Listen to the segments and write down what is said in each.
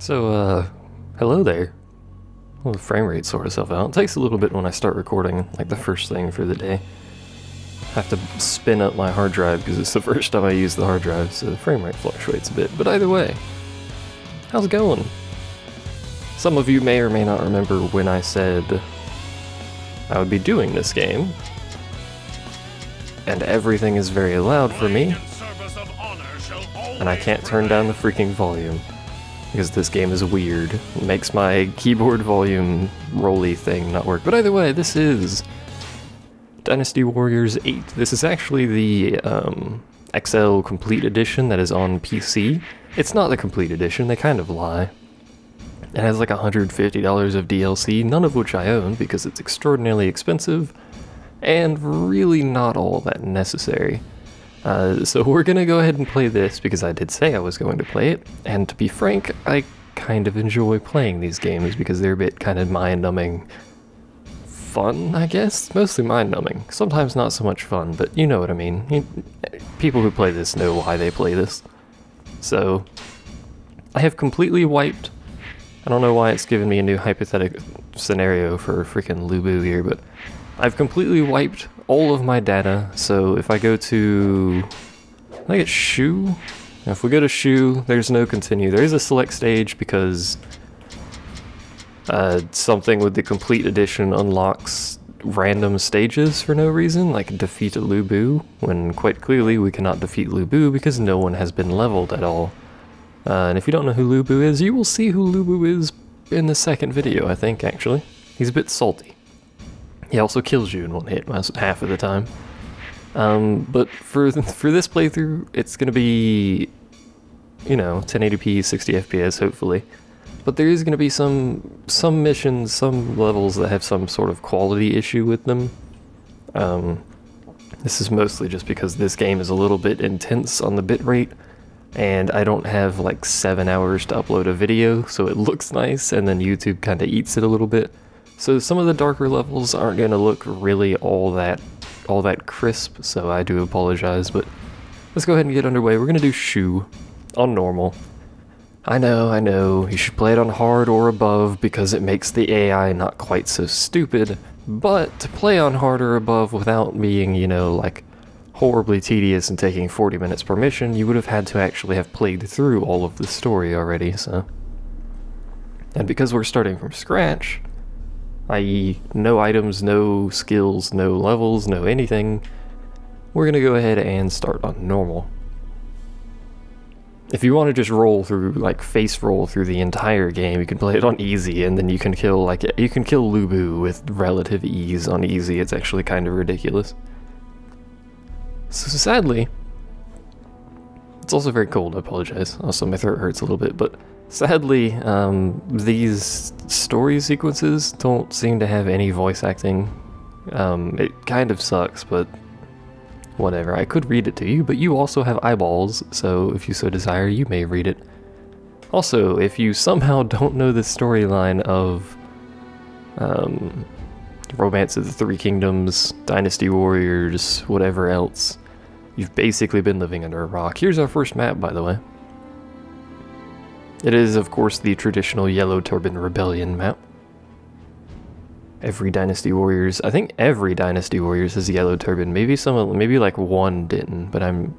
Hello there. Well, the frame rate sort itself out. It takes a little bit when I start recording, like the first thing for the day. I have to spin up my hard drive because it's the first time I use the hard drive, so the frame rate fluctuates a bit. But either way, how's it going? Some of you may or may not remember when I said I would be doing this game, and everything is very loud for me, and I can't turn down the freaking volume. Because this game is weird. It makes my keyboard volume rolly thing not work. But either way, this is Dynasty Warriors 8. This is actually the XL Complete Edition that is on PC. It's not the Complete Edition, they kind of lie. It has like $150 of DLC, none of which I own because it's extraordinarily expensive and really not all that necessary. So we're gonna go ahead and play this because I did say I was going to play it, and to be frank, I kind of enjoy playing these games because they're a bit kind of mind-numbing fun, I guess? Mostly mind-numbing. Sometimes not so much fun, but you know what I mean. People who play this know why they play this. So, I have completely wiped... I don't know why it's given me a new hypothetical scenario for freaking Lubu here, but I've completely wiped all of my data, so if I go to... I think it's Shu? If we go to Shu, there's no continue. There is a select stage because something with the complete edition unlocks random stages for no reason, like defeat a Lubu, when quite clearly we cannot defeat Lubu because no one has been leveled at all. And if you don't know who Lubu is, you will see who Lubu is in the second video, I think, actually. He's a bit salty. He also kills you in one hit half of the time. But for this playthrough, it's gonna be, you know, 1080p, 60 FPS, hopefully. But there is gonna be some missions, some levels that have some sort of quality issue with them. This is mostly just because this game is a little bit intense on the bitrate, and I don't have like 7 hours to upload a video, so it looks nice, and then YouTube kinda eats it a little bit. So some of the darker levels aren't going to look really all that crisp, so I do apologize, but let's go ahead and get underway. We're going to do Shu on normal. I know, you should play it on hard or above because it makes the AI not quite so stupid, but to play on hard or above without being, you know, like horribly tedious and taking 40 minutes per mission, you would have had to actually have played through all of the story already, so. And because we're starting from scratch, i.e. no items, no skills, no levels, no anything, we're gonna go ahead and start on normal. If you want to just roll through, like face roll through the entire game, you can play it on easy, and then you can kill, like, you can kill Lubu with relative ease on easy. It's actually kind of ridiculous. So sadly, it's also very cold, I apologize. Also my throat hurts a little bit, but sadly, these story sequences don't seem to have any voice acting. It kind of sucks, but whatever. I could read it to you, but you also have eyeballs, so if you so desire, you may read it. Also, if you somehow don't know the storyline of Romance of the Three Kingdoms, Dynasty Warriors, whatever else, you've basically been living under a rock. Here's our first map, by the way. It is, of course, the traditional Yellow Turban Rebellion map. Every Dynasty Warriors, I think every Dynasty Warriors has Yellow Turban. Maybe maybe like one didn't, but I'm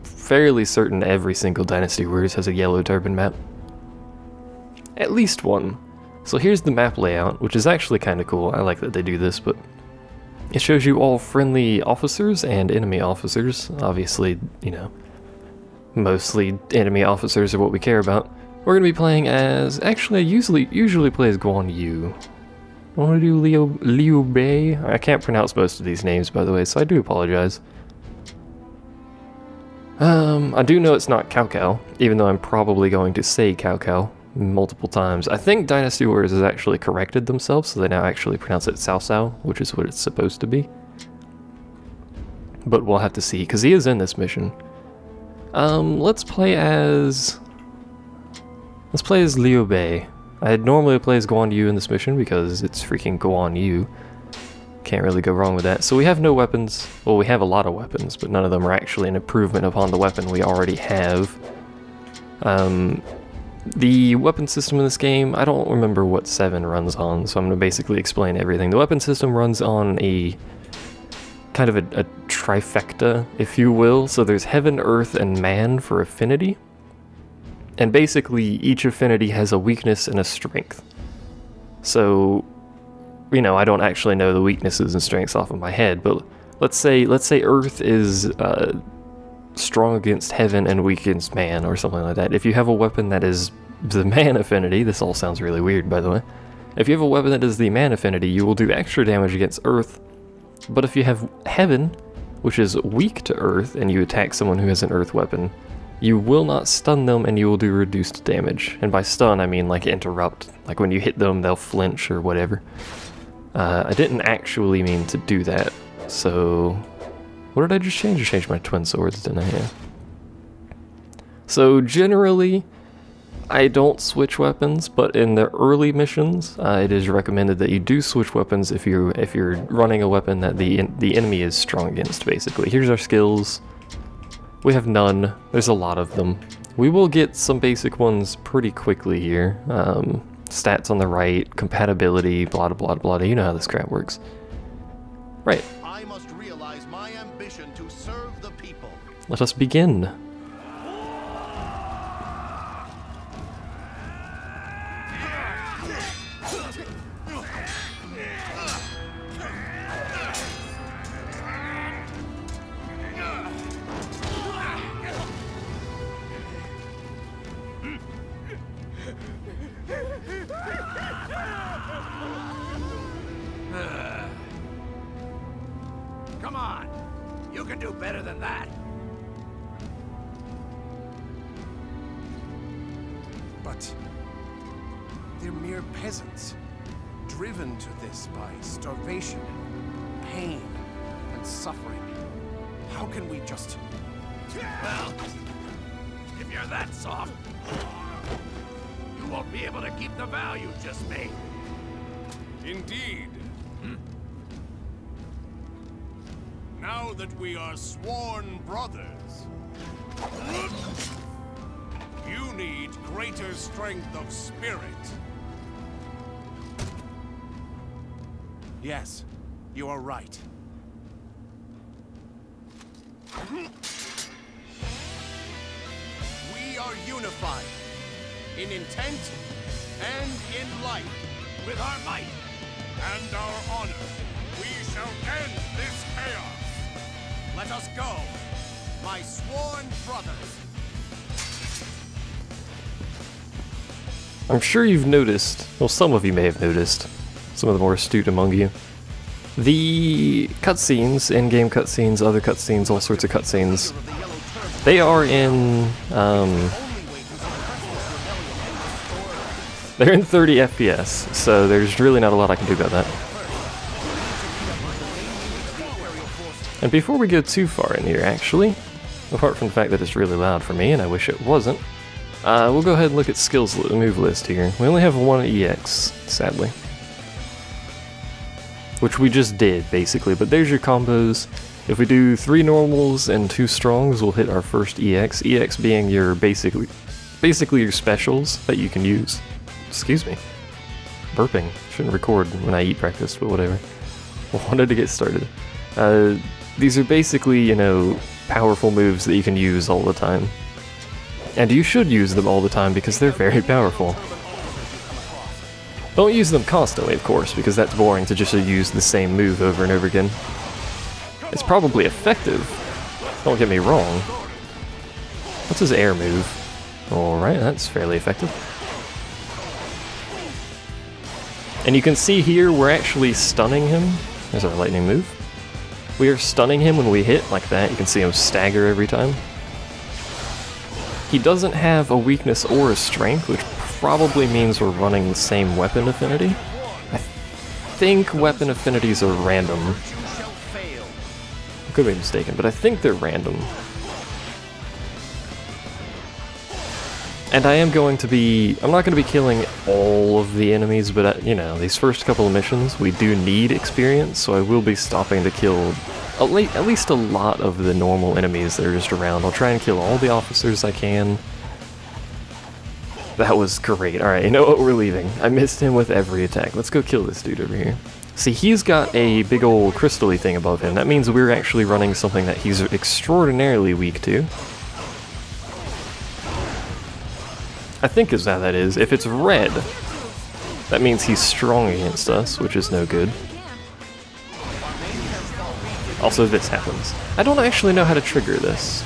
fairly certain every single Dynasty Warriors has a Yellow Turban map. At least one. So here's the map layout, which is actually kind of cool. I like that they do this, but it shows you all friendly officers and enemy officers. Obviously, you know, mostly enemy officers are what we care about. We're going to be playing as... Actually, I usually play as Guan Yu. I want to do Liu Bei. I can't pronounce most of these names, by the way, so I do apologize. I do know it's not Cao Cao, even though I'm probably going to say Cao Cao multiple times. I think Dynasty Warriors has actually corrected themselves, so they now actually pronounce it Cao Cao, which is what it's supposed to be. But we'll have to see, because he is in this mission. Let's play as Liu Bei. I'd normally play as Guan Yu in this mission because it's freaking Guan Yu. Can't really go wrong with that. So we have no weapons. Well, we have a lot of weapons, but none of them are actually an improvement upon the weapon we already have. The weapon system in this game, I don't remember what 7 runs on, so I'm going to basically explain everything. The weapon system runs on a kind of a trifecta, if you will. So there's heaven, earth, and man for affinity. And basically each affinity has a weakness and a strength. So, you know, I don't actually know the weaknesses and strengths off of my head, but let's say earth is strong against heaven and weak against man, or something like that. If you have a weapon that is the man affinity, this all sounds really weird, by the way. If you have a weapon that is the man affinity, you will do extra damage against earth. But if you have heaven, which is weak to earth, and you attack someone who has an earth weapon, you will not stun them and you will do reduced damage. And by stun, I mean like interrupt. Like when you hit them, they'll flinch or whatever. I didn't actually mean to do that, so... What did I just change? I changed my twin swords, didn't I? Yeah. So generally, I don't switch weapons, but in the early missions, it is recommended that you do switch weapons if you're running a weapon that the enemy is strong against. Basically, here's our skills. We have none. There's a lot of them. We will get some basic ones pretty quickly here. Stats on the right, compatibility, blah blah blah. You know how this crap works, right? I must realize my ambition to serve the people. Let us begin. Come on, you can do better than that. But they're mere peasants, driven to this by starvation, pain, and suffering. How can we just... Well, if you're that soft, you won't be able to keep the vow you just made. Indeed. Now that we are sworn brothers, you need greater strength of spirit. Yes, you are right. We are unified in intent and in life. With our might And our honor, we shall end this chaos. Let us go, my sworn brothers. I'm sure you've noticed, well, some of you may have noticed, some of the more astute among you, the cutscenes, in-game cutscenes, other cutscenes, all sorts of cutscenes, they are in, they're in 30 FPS, so there's really not a lot I can do about that. And before we go too far in here, actually, apart from the fact that it's really loud for me, and I wish it wasn't, we'll go ahead and look at skills move list here. We only have one EX, sadly. Which we just did, basically, but there's your combos. If we do 3 normals and 2 strongs, we'll hit our first EX. EX being your basically your specials that you can use. Excuse me. Burping. Shouldn't record when I eat breakfast, but whatever. I wanted to get started. These are basically, you know, powerful moves that you can use all the time. And you should use them all the time because they're very powerful. Don't use them constantly, of course, because that's boring to just use the same move over and over again. It's probably effective, don't get me wrong. What's his air move? Alright, that's fairly effective. And you can see here, we're actually stunning him. There's our lightning move. We are stunning him when we hit, like that. You can see him stagger every time. He doesn't have a weakness or a strength, which probably means we're running the same weapon affinity. I think weapon affinities are random. I could be mistaken, but I think they're random. And I am going to be... I'm not going to be killing all of the enemies, but, you know, these first couple of missions, we do need experience, so I will be stopping to kill at least a lot of the normal enemies that are just around. I'll try and kill all the officers I can. That was great. Alright, you know what? We're leaving. I missed him with every attack. Let's go kill this dude over here. See, he's got a big old crystal-y thing above him. That means we're actually running something that he's extraordinarily weak to. I think is how that is. If it's red, that means he's strong against us, which is no good. Also, this happens. I don't actually know how to trigger this.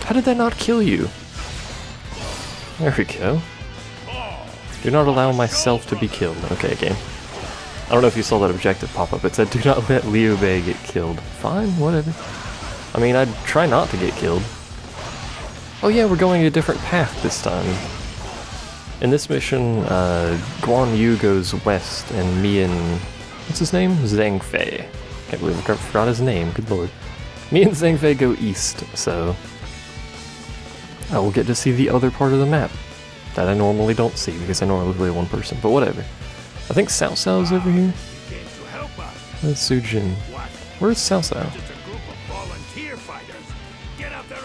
How did that not kill you? There we go. Do not allow myself to be killed. Okay, game. I don't know if you saw that objective pop up. It said, do not let Liu Bei get killed. Fine, whatever. I mean, I'd try not to get killed. Oh yeah, we're going a different path this time. In this mission, Guan Yu goes west, and me and... what's his name? Zhang Fei. Can't believe I forgot his name, good lord. Me and Zhang Fei go east, so... I will get to see the other part of the map that I normally don't see because I normally play one person, but whatever. I think Cao Cao's over here. Where's Sujin? Where's Cao Cao?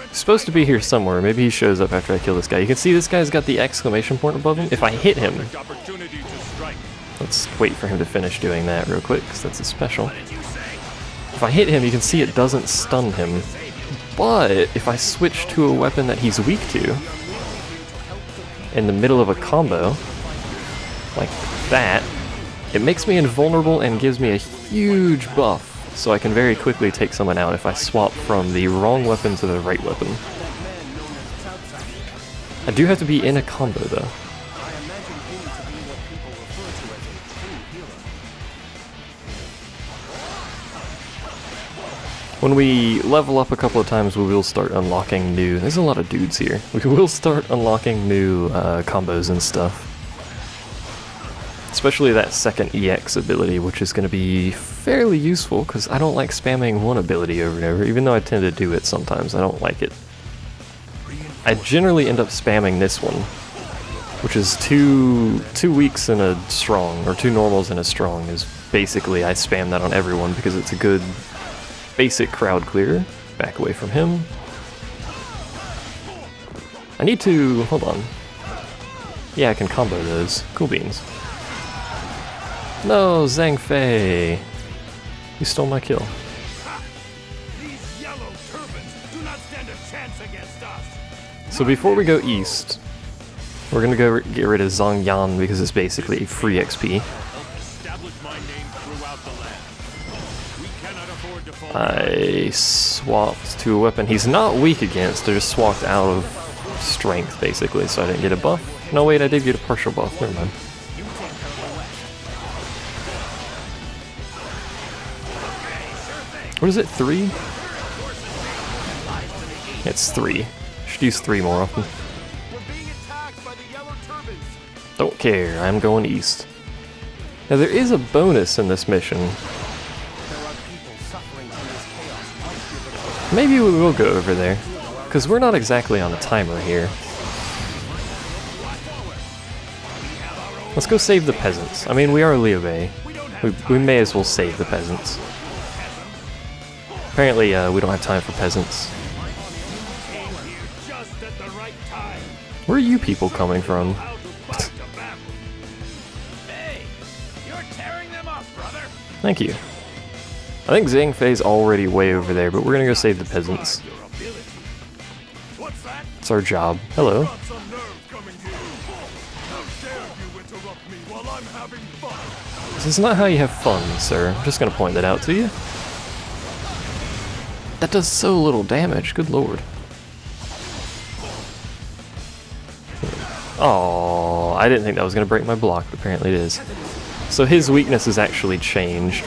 He's supposed to be here somewhere. Maybe he shows up after I kill this guy. You can see this guy's got the exclamation point above him. If I hit him... let's wait for him to finish doing that real quick, because that's a special. If I hit him, you can see it doesn't stun him. But if I switch to a weapon that he's weak to, in the middle of a combo, like that, it makes me invulnerable and gives me a huge buff, so I can very quickly take someone out if I swap from the wrong weapon to the right weapon. I do have to be in a combo though. When we level up a couple of times, we will start unlocking new... there's a lot of dudes here. We will start unlocking new combos and stuff. Especially that second EX ability, which is going to be fairly useful, because I don't like spamming one ability over and over, even though I tend to do it sometimes. I don't like it. I generally end up spamming this one, which is two weaks and a strong, or two normals and a strong, is basically I spam that on everyone because it's a good... basic crowd clear. Back away from him. I need to... hold on. Yeah, I can combo those. Cool beans. No, Zhang Fei! You stole my kill. These yellow turbans do not stand a chance against us. So before we go east, we're gonna go get rid of Zhang Yan because it's basically free XP. I swapped to a weapon he's not weak against, I just swapped out of strength basically, so I didn't get a buff. No wait, I did get a partial buff, never mind. What is it, 3? It's 3. Should use 3 more often. Don't care, I'm going east. Now there is a bonus in this mission. Maybe we will go over there, because we're not exactly on a timer here. Let's go save the peasants. I mean, we are Liu Bei. We may as well save the peasants. Apparently, we don't have time for peasants. Where are you people coming from? Thank you. I think Zhang Fei's already way over there, but we're gonna go save the peasants. It's our job. Hello. This is not how you have fun, sir. I'm just gonna point that out to you. That does so little damage, good lord. Oh, I didn't think that was gonna break my block, but apparently it is. So his weakness has actually changed,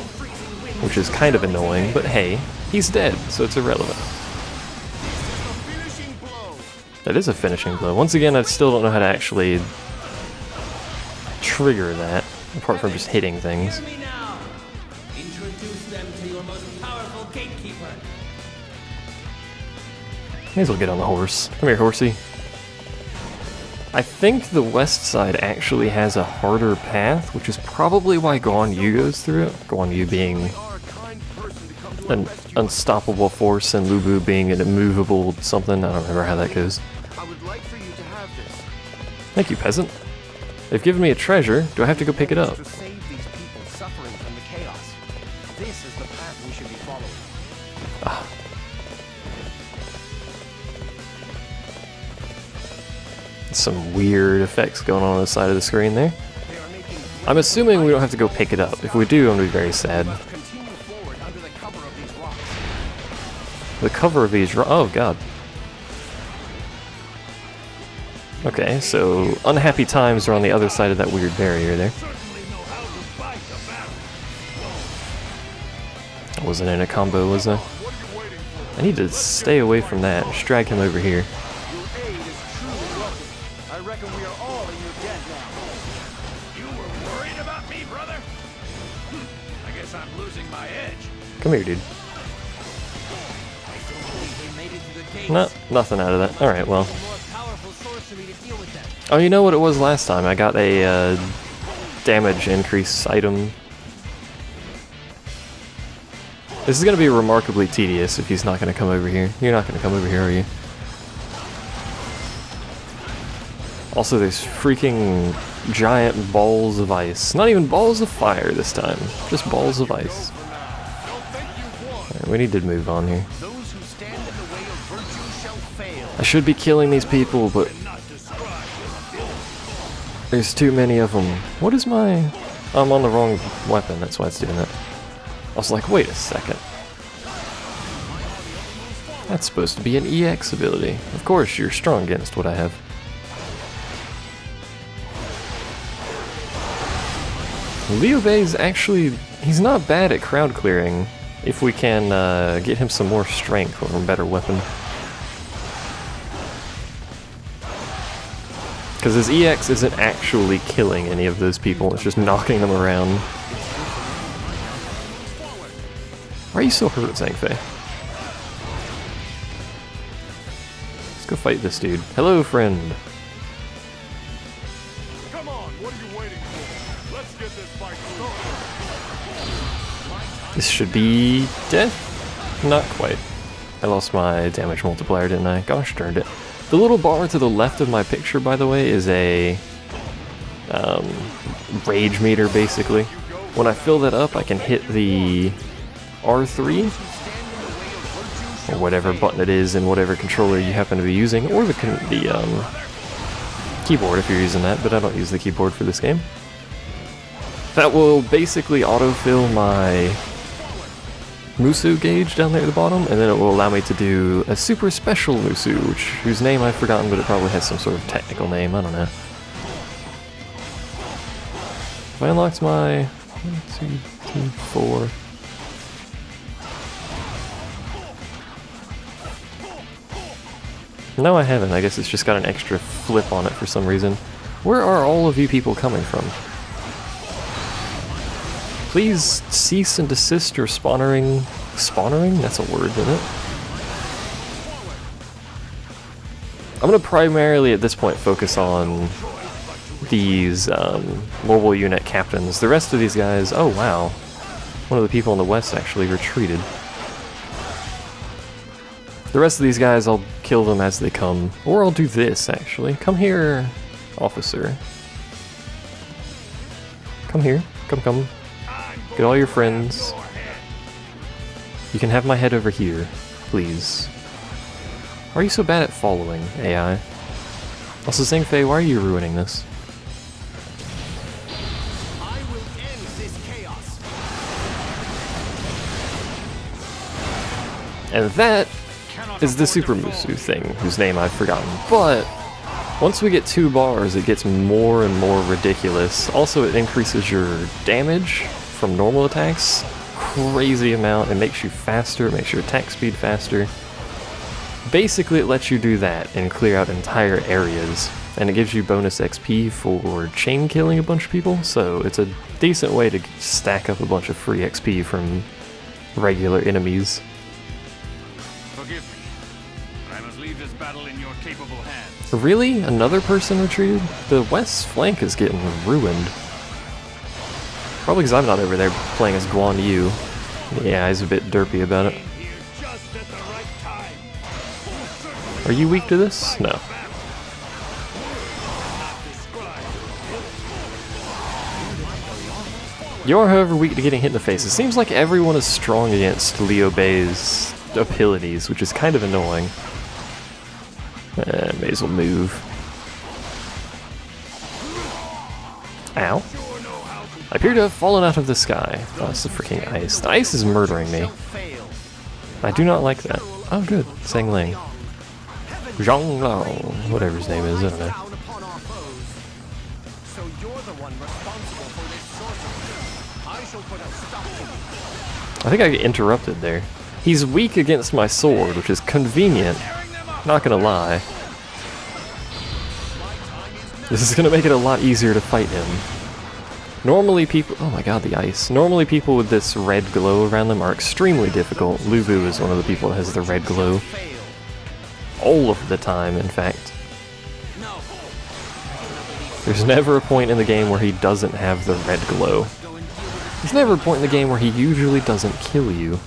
which is kind of annoying, but hey, he's dead, so it's irrelevant. That is a finishing blow. Once again, I still don't know how to actually trigger that, apart from just hitting things. May as well get on the horse. Come here, horsey. I think the west side actually has a harder path, which is probably why Guan Yu goes through it. Guan Yu being unstoppable force and Lubu being an immovable something. I don't remember how that goes. I would like for you to have this. Thank you, peasant. They've given me a treasure. Do I have to go pick it up? To save these people suffering from the chaos. This is the path we should be following. Ah. Some weird effects going on the side of the screen there. They are making I'm assuming we don't have to go pick it up. If we do, I'm going to be very sad. continue forward under the cover of these rocks. The cover of these oh god. Okay, so unhappy times are on the other side of that weird barrier there. I wasn't in a combo, was I? I need to stay away from that. Just drag him over here. Your aid is truly welcome. I reckon we are all in your debt now. You were worried about me, brother? I guess I'm losing my edge. Come here, dude. I don't believe they made it to the gates. No, nothing out of that. Alright, well. A more powerful source for me to deal with them. Oh, you know what it was last time? I got a damage increase item. This is going to be remarkably tedious if he's not going to come over here. You're not going to come over here, are you? Also, there's freaking giant balls of ice. Not even balls of fire this time. Just balls of ice. Alright, we need to move on here. Those who stand in the way of virtue shall fail. I should be killing these people, but there's too many of them. What is my... I'm on the wrong weapon, that's why it's doing that. I was like, wait a second. That's supposed to be an EX ability. Of course, you're strong against what I have. Liu Bei's actually... he's not bad at crowd clearing if we can get him some more strength or a better weapon. Because his EX isn't actually killing any of those people, it's just knocking them around. Why are you so hurt, Zhangfei? Let's go fight this dude. Hello, friend. Come on, what are you waiting for? Let's get this fight started. This should be death? Not quite. I lost my damage multiplier, didn't I? Gosh darn it. The little bar to the left of my picture, by the way, is a rage meter, basically. When I fill that up, I can hit the R3, or whatever button it is in whatever controller you happen to be using, or the keyboard if you're using that, but I don't use the keyboard for this game. That will basically autofill my Musu gauge down there at the bottom, and then it will allow me to do a super special Musu, whose name I've forgotten, but it probably has some sort of technical name, I don't know. Have I unlocked my 1, 2, 3, 4... No, I haven't. I guess it's just got an extra flip on it for some reason. Where are all of you people coming from? Please cease and desist your spawnering. Spawnering? That's a word, isn't it? I'm going to primarily at this point focus on these mobile unit captains. The rest of these guys... Oh, wow. One of the people in the west actually retreated. The rest of these guys, I'll kill them as they come. Or I'll do this, actually. Come here, officer. Come here. Come. Get all your friends. You can have my head over here, please. Why are you so bad at following, AI? Also, Xingfei, why are you ruining this? I will end this chaos. And that is the Super Musu thing, whose name I've forgotten. But once we get 2 bars, it gets more and more ridiculous. Also, it increases your damage from normal attacks. Crazy amount. It makes you faster, it makes your attack speed faster. Basically, it lets you do that and clear out entire areas. And it gives you bonus XP for chain killing a bunch of people, so it's a decent way to stack up a bunch of free XP from regular enemies. Forgive me, but I must leave this battle in your capable hands. Really? Another person retreated? The west flank is getting ruined. Probably because I'm not over there playing as Guan Yu. Yeah, he's a bit derpy about it. Here Are you weak to this? No. You are, however, weak to getting hit in the face. It seems like everyone is strong against Liu Bei's abilities, which is kind of annoying. May as well move. Ow. I appear to have fallen out of the sky. Oh, it's the freaking ice. The ice is murdering me. I do not like that. Oh, good. Sang Ling. Zhang Lao. Whatever his name is, I don't know. I think I get interrupted there. He's weak against my sword, which is convenient. Not gonna lie. This is gonna make it a lot easier to fight him. Normally people— oh my god, the ice. Normally people with this red glow around them are extremely difficult. Lu Bu is one of the people that has the red glow. All of the time, in fact. There's never a point in the game where he doesn't have the red glow. There's never a point in the game where he usually doesn't kill you.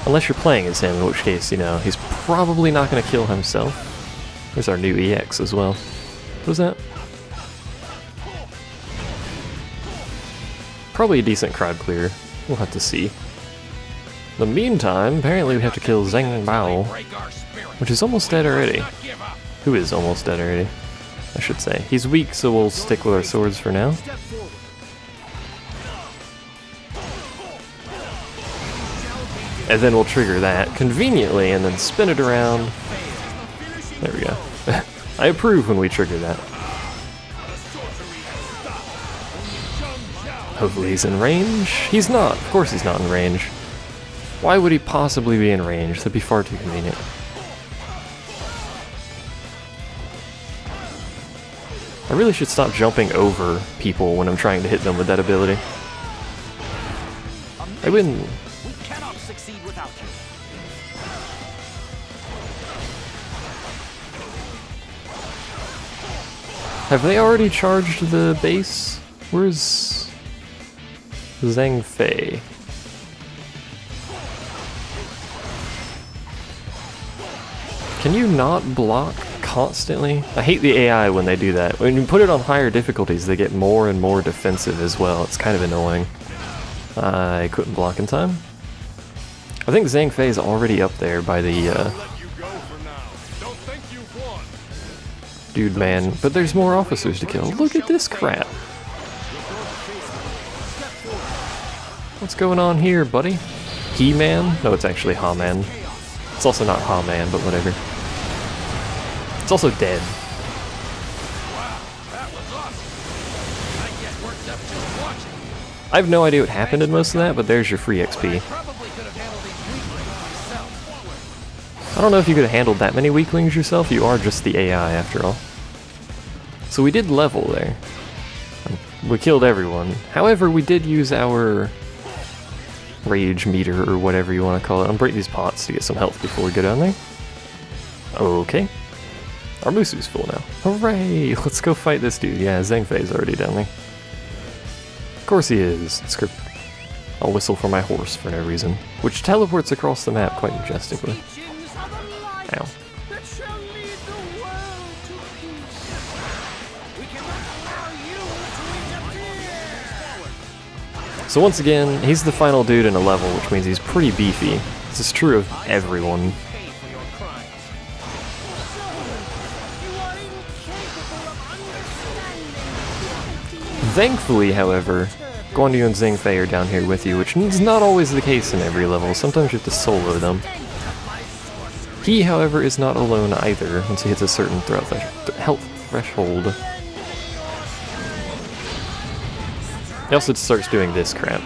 Unless you're playing as him, in which case, you know, he's probably not going to kill himself. There's our new EX as well. What is that? Probably a decent crowd clear. We'll have to see. In the meantime, apparently we have to kill Zhang Bao, which is almost dead already. Who is almost dead already, I should say. He's weak, so we'll stick with our swords for now. And then we'll trigger that conveniently and then spin it around. There we go. I approve when we trigger that. Hopefully he's in range. He's not. Of course he's not in range. Why would he possibly be in range? That'd be far too convenient. I really should stop jumping over people when I'm trying to hit them with that ability. I wouldn't. We cannot succeed without you. Have they already charged the base? Where's Zhang Fei? Can you not block constantly? I hate the AI when they do that. When you put it on higher difficulties, they get more and more defensive as well. It's kind of annoying. I couldn't block in time. I think Zhang Fei is already up there by the dude man, but there's more officers to kill. Look at this crap. What's going on here, buddy? He-Man? No, it's actually Ha-Man. It's also not Ha-Man, but whatever. It's also dead. I have no idea what happened in most of that, but there's your free XP. I don't know if you could have handled that many weaklings yourself. You are just the AI after all. So we did level there. We killed everyone. However, we did use our rage meter or whatever you want to call it. I'm breaking these pots to get some health before we go down there. Okay. Our Musu's full now. Hooray! Let's go fight this dude. Yeah, Zhang Fei's already down there. Of course he is. I'll whistle for my horse for no reason, which teleports across the map quite majestically. Ow. So once again, he's the final dude in a level, which means he's pretty beefy. This is true of everyone. Thankfully, however, Guan Yu and Zhang Fei are down here with you, which is not always the case in every level. Sometimes you have to solo them. He, however, is not alone either once he hits a certain health threshold. He also starts doing this crap.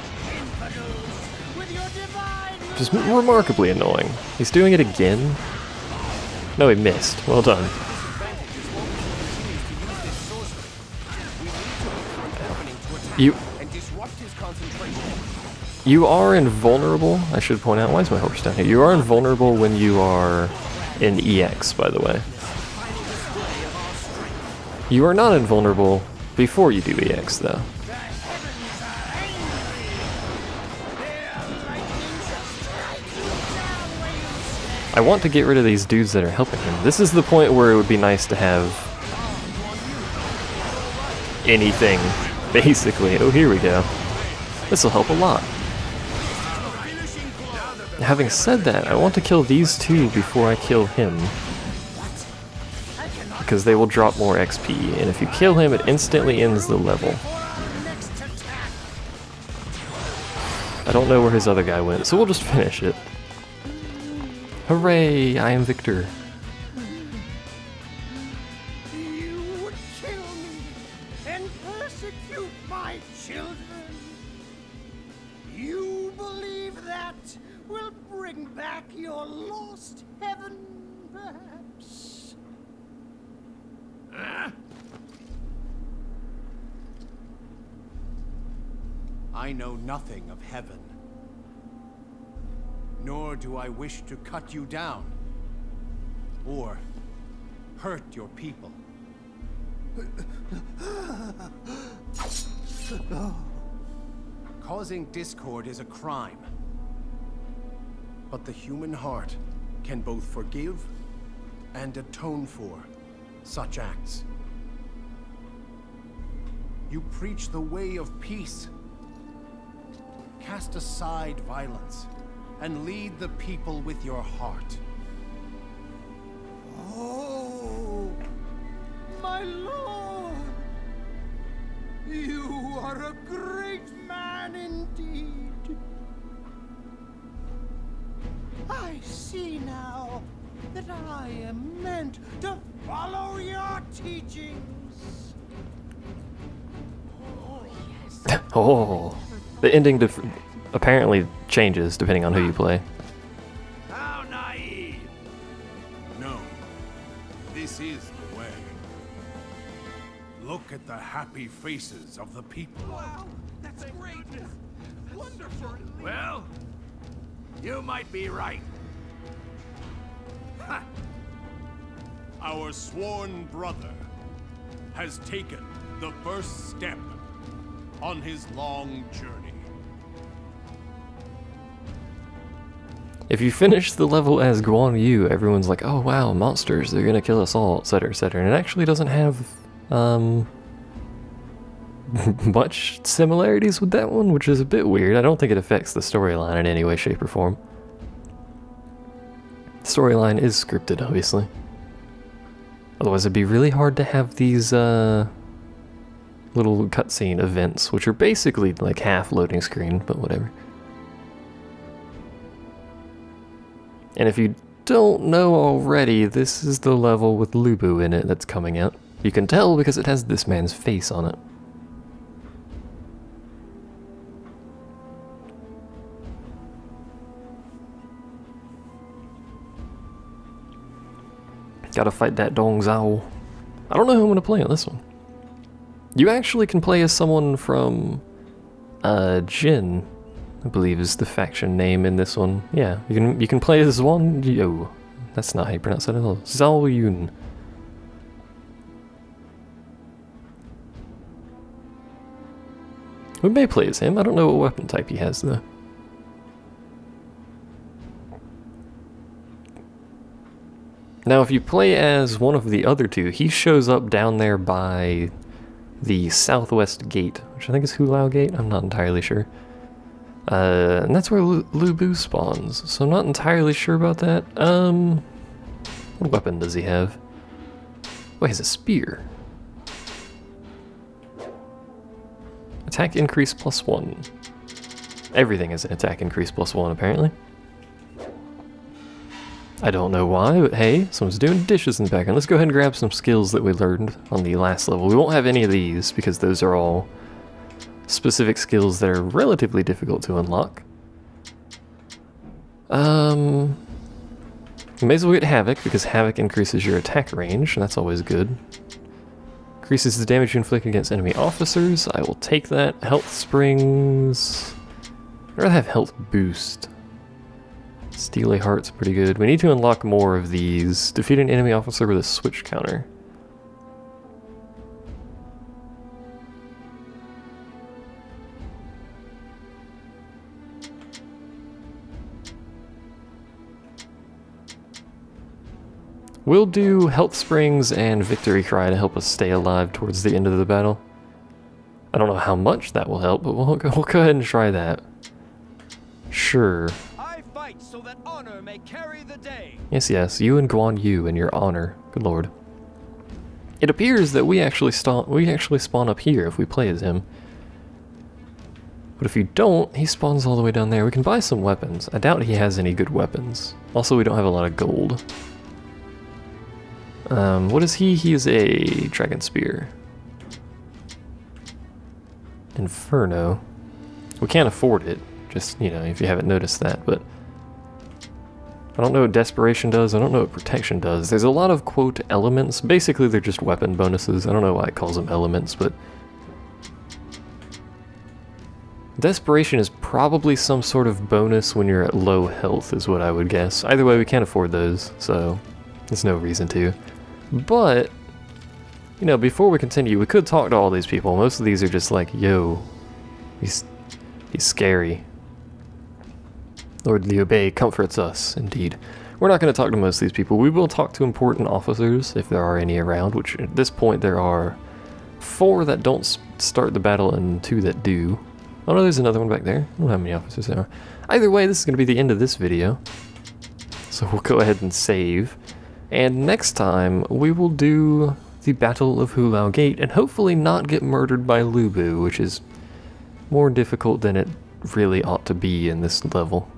Just remarkably annoying. He's doing it again? No, he missed. Well done. You are invulnerable, I should point out. Why is my horse down here? You are invulnerable when you are in EX, by the way. You are not invulnerable before you do EX, though. I want to get rid of these dudes that are helping him. This is the point where it would be nice to have anything, basically. Oh, here we go. This will help a lot. Having said that, I want to kill these two before I kill him, because they will drop more XP, and if you kill him, it instantly ends the level. I don't know where his other guy went, so we'll just finish it. Hooray! I am victor. You would kill me and persecute my children. You believe that will bring back your lost heaven, perhaps? I know nothing of heaven. Nor do I wish to cut you down or hurt your people. Causing discord is a crime, but the human heart can both forgive and atone for such acts. You preach the way of peace. Cast aside violence and lead the people with your heart. Oh, my lord! You are a great man indeed. I see now that I am meant to follow your teachings. Oh, yes. Oh, the ending apparently changes depending on who you play. How naive! No, this is the way. Look at the happy faces of the people. Wow, that's great! Wonderful! Well, you might be right. Ha! Our sworn brother has taken the first step on his long journey. If you finish the level as Guan Yu, everyone's like, oh wow, monsters, they're gonna kill us all, etc, etc. And it actually doesn't have much similarities with that one, which is a bit weird. I don't think it affects the storyline in any way, shape, or form. The storyline is scripted, obviously. Otherwise it'd be really hard to have these little cutscene events, which are basically like half loading screen, but whatever. And if you don't know already, this is the level with Lubu in it that's coming out. You can tell because it has this man's face on it. Gotta fight that Dong Zhao. I don't know who I'm gonna play on this one. You actually can play as someone from Jin, I believe is the faction name in this one. Yeah, you can play as Zwan Yo. That's not how you pronounce it at all. Zhao Yun. We may play as him. I don't know what weapon type he has though. Now if you play as one of the other two, he shows up down there by the southwest gate, which I think is Hulao Gate. I'm not entirely sure. And that's where Lubu spawns, so I'm not entirely sure about that. What weapon does he have? Oh, he has a spear. Attack increase +1. Everything is an attack increase +1, apparently. I don't know why, but hey, someone's doing dishes in the background. Let's go ahead and grab some skills that we learned on the last level. We won't have any of these, because those are all specific skills that are relatively difficult to unlock. May as well get Havoc, because Havoc increases your attack range, and that's always good. Increases the damage you inflict against enemy officers. I will take that. Health Springs. I'd rather have Health Boost. Steely Heart's pretty good. We need to unlock more of these. Defeat an enemy officer with a switch counter. We'll do health springs and victory cry to help us stay alive towards the end of the battle. I don't know how much that will help, but we'll go ahead and try that. Sure. I fight so that honor may carry the day. Yes, yes, you and Guan Yu and your honor. Good lord. It appears that we actually spawn up here if we play as him. But if you don't, he spawns all the way down there. We can buy some weapons. I doubt he has any good weapons. Also, we don't have a lot of gold. What is he? He is a Dragon Spear. Inferno. We can't afford it. Just, you know, if you haven't noticed that, but I don't know what Desperation does, I don't know what Protection does. There's a lot of, quote, elements. Basically, they're just weapon bonuses. I don't know why it calls them elements, but Desperation is probably some sort of bonus when you're at low health, is what I would guess. Either way, we can't afford those, so there's no reason to. But, you know, before we continue, we could talk to all these people. Most of these are just like, yo, he's scary. Lord Liu Bei comforts us, indeed. We're not going to talk to most of these people. We will talk to important officers, if there are any around, which at this point there are 4 that don't start the battle and 2 that do. Oh no, there's another one back there. I don't know how many officers there are. Either way, this is going to be the end of this video. So we'll go ahead and save. And next time, we will do the Battle of Hulao Gate, and hopefully not get murdered by Lu Bu, which is more difficult than it really ought to be in this level.